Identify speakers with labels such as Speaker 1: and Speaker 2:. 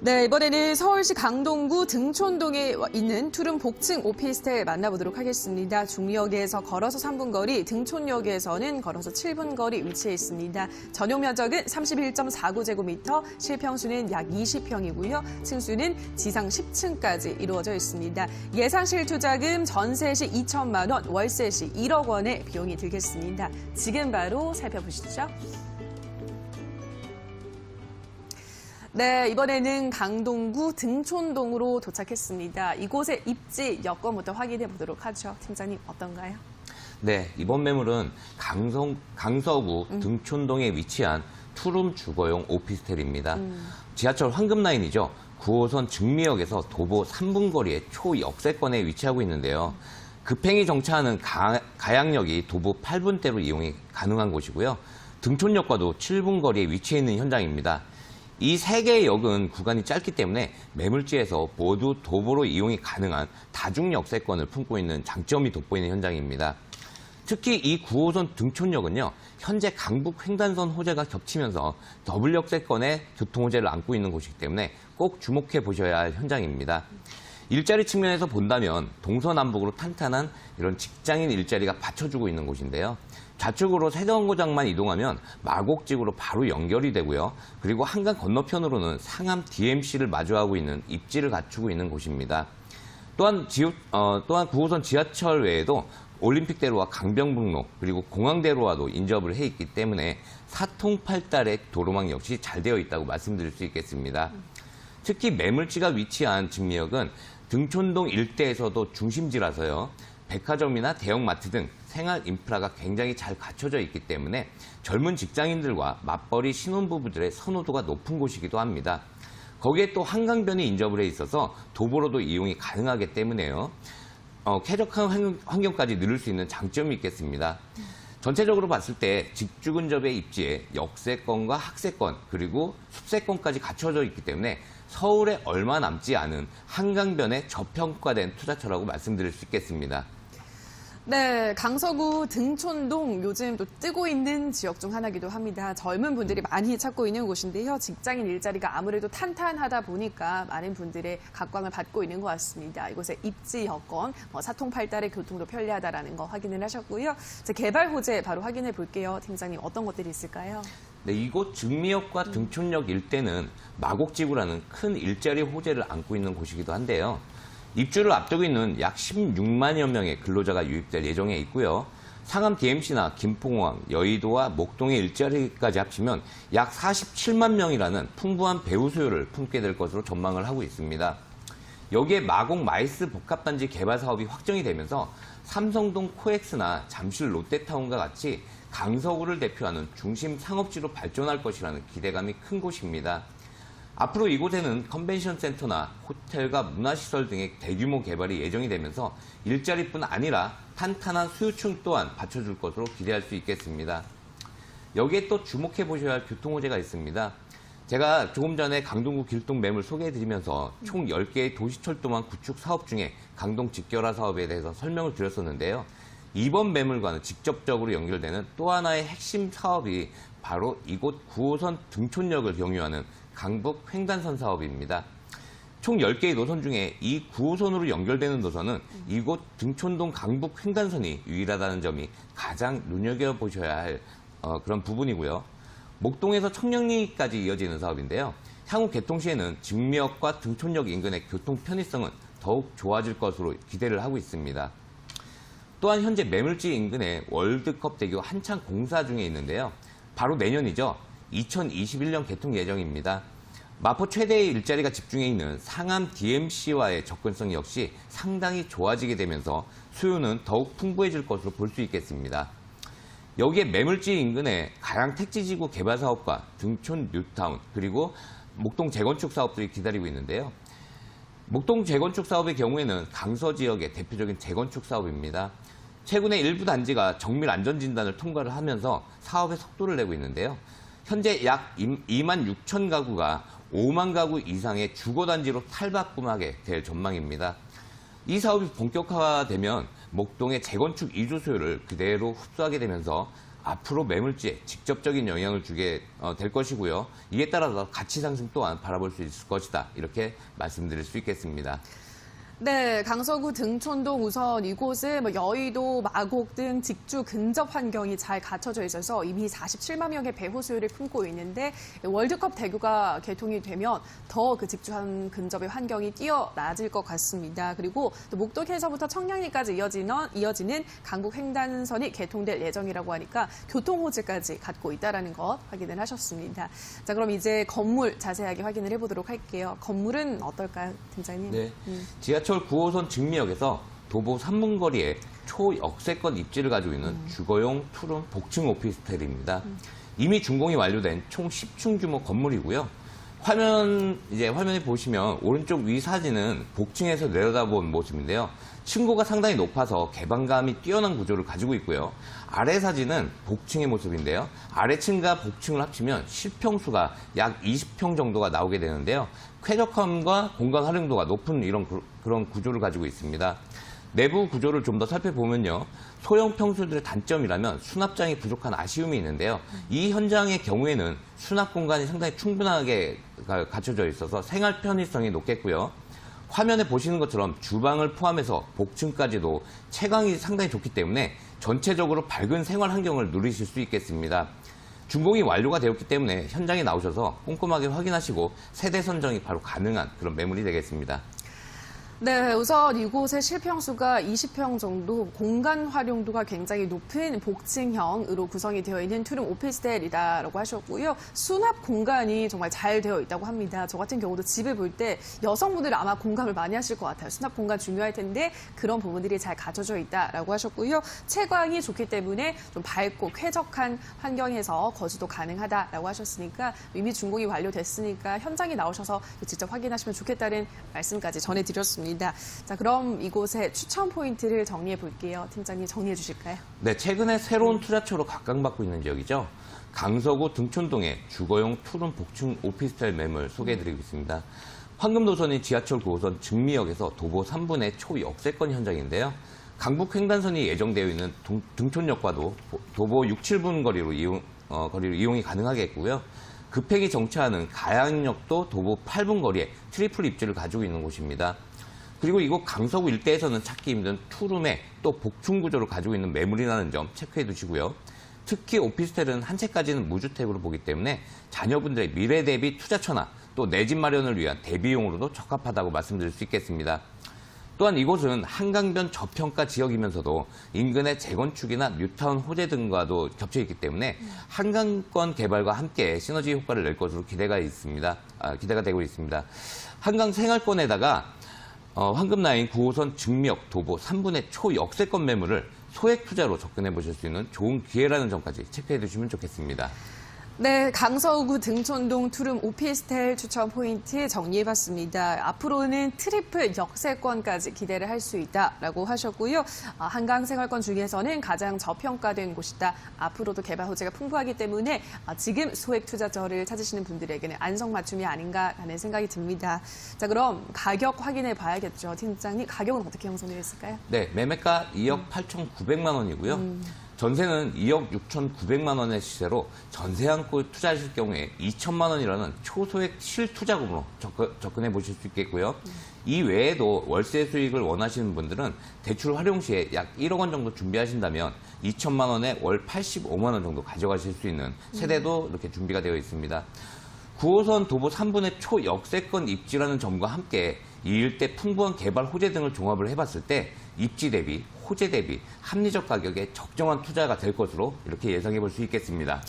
Speaker 1: 네, 이번에는 서울시 강동구 등촌동에 있는 투룸 복층 오피스텔 만나보도록 하겠습니다. 중역에서 걸어서 3분 거리, 등촌역에서는 걸어서 7분 거리 위치해 있습니다. 전용 면적은 31.49제곱미터, 실평수는 약 20평이고요. 층수는 지상 10층까지 이루어져 있습니다. 예상 실투자금 전세 시 2천만 원, 월세 시 1억 원의 비용이 들겠습니다. 지금 바로 살펴보시죠. 네, 이번에는 강동구 등촌동으로 도착했습니다. 이곳의 입지 여건부터 확인해 보도록 하죠. 팀장님, 어떤가요?
Speaker 2: 네, 이번 매물은 강서구 등촌동에 위치한 투룸 주거용 오피스텔입니다. 지하철 황금라인이죠. 9호선 증미역에서 도보 3분 거리의 초역세권에 위치하고 있는데요. 급행이 정차하는 가양역이 도보 8분대로 이용이 가능한 곳이고요. 등촌역과도 7분 거리에 위치해 있는 현장입니다. 이 세 개의 역은 구간이 짧기 때문에 매물지에서 모두 도보로 이용이 가능한 다중역세권을 품고 있는 장점이 돋보이는 현장입니다. 특히 이 9호선 등촌역은요, 현재 강북 횡단선 호재가 겹치면서 더블 역세권의 교통 호재를 안고 있는 곳이기 때문에 꼭 주목해 보셔야 할 현장입니다. 일자리 측면에서 본다면 동서남북으로 탄탄한 이런 직장인 일자리가 받쳐주고 있는 곳인데요. 좌측으로 세정거장만 이동하면 마곡지구로 바로 연결이 되고요. 그리고 한강 건너편으로는 상암 DMC를 마주하고 있는 입지를 갖추고 있는 곳입니다. 또한 9호선 지하철 외에도 올림픽대로와 강병북로 그리고 공항대로와도 인접을 해 있기 때문에 사통팔달의 도로망 역시 잘 되어 있다고 말씀드릴 수 있겠습니다. 특히 매물지가 위치한 증미역은 등촌동 일대에서도 중심지라서요. 백화점이나 대형마트 등 생활 인프라가 굉장히 잘 갖춰져 있기 때문에 젊은 직장인들과 맞벌이 신혼부부들의 선호도가 높은 곳이기도 합니다. 거기에 또 한강변이 인접을 해 있어서 도보로도 이용이 가능하기 때문에요. 쾌적한 환경까지 누릴 수 있는 장점이 있겠습니다. 전체적으로 봤을 때 직주 근접의 입지에 역세권과 학세권 그리고 숲세권까지 갖춰져 있기 때문에 서울에 얼마 남지 않은 한강변에 저평가된 투자처라고 말씀드릴 수 있겠습니다.
Speaker 1: 네, 강서구 등촌동 요즘 또 뜨고 있는 지역 중 하나이기도 합니다. 젊은 분들이 많이 찾고 있는 곳인데요. 직장인 일자리가 아무래도 탄탄하다 보니까 많은 분들의 각광을 받고 있는 것 같습니다. 이곳의 입지 여건, 사통팔달의 교통도 편리하다라는 거 확인을 하셨고요. 개발 호재 바로 확인해 볼게요. 팀장님, 어떤 것들이 있을까요?
Speaker 2: 네, 이곳 증미역과 등촌역 일대는 마곡지구라는 큰 일자리 호재를 안고 있는 곳이기도 한데요. 입주를 앞두고 있는 약 16만여 명의 근로자가 유입될 예정에 있고요. 상암 DMC나 김포공항, 여의도와 목동의 일자리까지 합치면 약 47만 명이라는 풍부한 배우 수요를 품게 될 것으로 전망을 하고 있습니다. 여기에 마곡 마이스 복합단지 개발 사업이 확정이 되면서 삼성동 코엑스나 잠실 롯데타운과 같이 강서구를 대표하는 중심 상업지로 발전할 것이라는 기대감이 큰 곳입니다. 앞으로 이곳에는 컨벤션 센터나 호텔과 문화시설 등의 대규모 개발이 예정이 되면서 일자리뿐 아니라 탄탄한 수요층 또한 받쳐줄 것으로 기대할 수 있겠습니다. 여기에 또 주목해 보셔야 할 교통호재가 있습니다. 제가 조금 전에 강동구 길동 매물 소개해드리면서 총 10개의 도시철도망 구축 사업 중에 강동 직결화 사업에 대해서 설명을 드렸었는데요. 이번 매물과는 직접적으로 연결되는 또 하나의 핵심 사업이 바로 이곳 9호선 등촌역을 경유하는 강북 횡단선 사업입니다. 총 10개의 노선 중에 이 9호선으로 연결되는 노선은 이곳 등촌동 강북 횡단선이 유일하다는 점이 가장 눈여겨보셔야 할 그런 부분이고요. 목동에서 청량리까지 이어지는 사업인데요. 향후 개통 시에는 증미역과 등촌역 인근의 교통 편의성은 더욱 좋아질 것으로 기대를 하고 있습니다. 또한 현재 매물지 인근에 월드컵 대교가 한창 공사 중에 있는데요. 바로 내년이죠. 2021년 개통 예정입니다. 마포 최대의 일자리가 집중해 있는 상암 DMC와의 접근성 역시 상당히 좋아지게 되면서 수요는 더욱 풍부해질 것으로 볼 수 있겠습니다. 여기에 매물지 인근에 가양 택지지구 개발 사업과 등촌 뉴타운 그리고 목동 재건축 사업들이 기다리고 있는데요. 목동 재건축 사업의 경우에는 강서 지역의 대표적인 재건축 사업입니다. 최근에 일부 단지가 정밀 안전진단을 통과를 하면서 사업의 속도를 내고 있는데요. 현재 약 2만 6천 가구가 5만 가구 이상의 주거단지로 탈바꿈하게 될 전망입니다. 이 사업이 본격화되면 목동의 재건축 이주 수요를 그대로 흡수하게 되면서 앞으로 매물지에 직접적인 영향을 주게 될 것이고요. 이에 따라서 가치 상승 또한 바라볼 수 있을 것이다. 이렇게 말씀드릴 수 있겠습니다.
Speaker 1: 네, 강서구 등촌동 우선 이곳은 여의도, 마곡 등 직주 근접 환경이 잘 갖춰져 있어서 이미 47만 명의 배호 수요를 품고 있는데 월드컵 대구가 개통이 되면 더 그 직주 근접의 환경이 뛰어나질 것 같습니다. 그리고 또 목동에서부터 청량리까지 이어지는 강북 횡단선이 개통될 예정이라고 하니까 교통 호재까지 갖고 있다는 것 확인을 하셨습니다. 자, 그럼 이제 건물 자세하게 확인을 해보도록 할게요. 건물은 어떨까요, 팀장님?
Speaker 2: 네, 지하철 9호선 증미역에서 도보 3분 거리에 초역세권 입지를 가지고 있는 주거용 투룸 복층 오피스텔입니다. 이미 준공이 완료된 총 10층 규모 건물이고요. 화면에 보시면 오른쪽 위 사진은 복층에서 내려다본 모습인데요. 층고가 상당히 높아서 개방감이 뛰어난 구조를 가지고 있고요. 아래 사진은 복층의 모습인데요. 아래층과 복층을 합치면 실평수가 약 20평 정도가 나오게 되는데요. 쾌적함과 공간 활용도가 높은 그런 구조를 가지고 있습니다. 내부 구조를 좀 더 살펴보면요. 소형 평수들의 단점이라면 수납장이 부족한 아쉬움이 있는데요. 이 현장의 경우에는 수납 공간이 상당히 충분하게 갖춰져 있어서 생활 편의성이 높겠고요. 화면에 보시는 것처럼 주방을 포함해서 복층까지도 채광이 상당히 좋기 때문에 전체적으로 밝은 생활 환경을 누리실 수 있겠습니다. 준공이 완료가 되었기 때문에 현장에 나오셔서 꼼꼼하게 확인하시고 세대 선정이 바로 가능한 그런 매물이 되겠습니다.
Speaker 1: 네, 우선 이곳의 실평수가 20평 정도, 공간 활용도가 굉장히 높은 복층형으로 구성이 되어 있는 투룸 오피스텔이다라고 하셨고요. 수납 공간이 정말 잘 되어 있다고 합니다. 저 같은 경우도 집을 볼 때 여성분들 아마 공감을 많이 하실 것 같아요. 수납 공간 중요할 텐데 그런 부분들이 잘 갖춰져 있다라고 하셨고요. 채광이 좋기 때문에 좀 밝고 쾌적한 환경에서 거주도 가능하다라고 하셨으니까 이미 준공이 완료됐으니까 현장에 나오셔서 직접 확인하시면 좋겠다는 말씀까지 전해드렸습니다. 자, 그럼 이곳의 추천 포인트를 정리해 볼게요. 팀장님 정리해 주실까요?
Speaker 2: 네, 최근에 새로운 투자처로 각광받고 있는 지역이죠. 강서구 등촌동의 주거용 투룸 복층 오피스텔 매물 소개해드리고 있습니다. 황금도선인 지하철 9호선 증미역에서 도보 3분의 초역세권 현장인데요. 강북 횡단선이 예정되어 있는 등촌역과도 도보 6, 7분 거리로 이용이 가능하겠고요. 급행이 정차하는 가양역도 도보 8분 거리에 트리플 입지를 가지고 있는 곳입니다. 그리고 이곳 강서구 일대에서는 찾기 힘든 투룸에 또 복층 구조를 가지고 있는 매물이라는 점 체크해 두시고요. 특히 오피스텔은 한 채까지는 무주택으로 보기 때문에 자녀분들의 미래 대비 투자처나 또 내 집 마련을 위한 대비용으로도 적합하다고 말씀드릴 수 있겠습니다. 또한 이곳은 한강변 저평가 지역이면서도 인근의 재건축이나 뉴타운 호재 등과도 겹쳐 있기 때문에 한강권 개발과 함께 시너지 효과를 낼 것으로 기대가 되고 있습니다. 한강 생활권에다가 황금라인 9호선 증미역 도보 3분의 초역세권 매물을 소액 투자로 접근해 보실 수 있는 좋은 기회라는 점까지 체크해 두시면 좋겠습니다.
Speaker 1: 네, 강서구 등촌동 투룸 오피스텔 추천 포인트 정리해봤습니다. 앞으로는 트리플 역세권까지 기대를 할 수 있다라고 하셨고요. 한강 생활권 중에서는 가장 저평가된 곳이다. 앞으로도 개발 호재가 풍부하기 때문에 지금 소액 투자처를 찾으시는 분들에게는 안성맞춤이 아닌가 하는 생각이 듭니다. 자, 그럼 가격 확인해 봐야겠죠. 팀장님, 가격은 어떻게 형성되어 있을까요?
Speaker 2: 네, 매매가 2억 8,900만 원이고요. 전세는 2억 6,900만 원의 시세로 전세 안고 투자하실 경우에 2천만 원이라는 초소액 실투자금으로 접근해 보실 수 있겠고요. 이 외에도 월세 수익을 원하시는 분들은 대출 활용 시에 약 1억 원 정도 준비하신다면 2천만 원에 월 85만 원 정도 가져가실 수 있는 세대도 이렇게 준비가 되어 있습니다. 9호선 도보 3분의 초역세권 입지라는 점과 함께 이 일대 풍부한 개발 호재 등을 종합을 해봤을 때 입지 대비, 호재 대비 합리적 가격에 적정한 투자가 될 것으로 이렇게 예상해 볼 수 있겠습니다.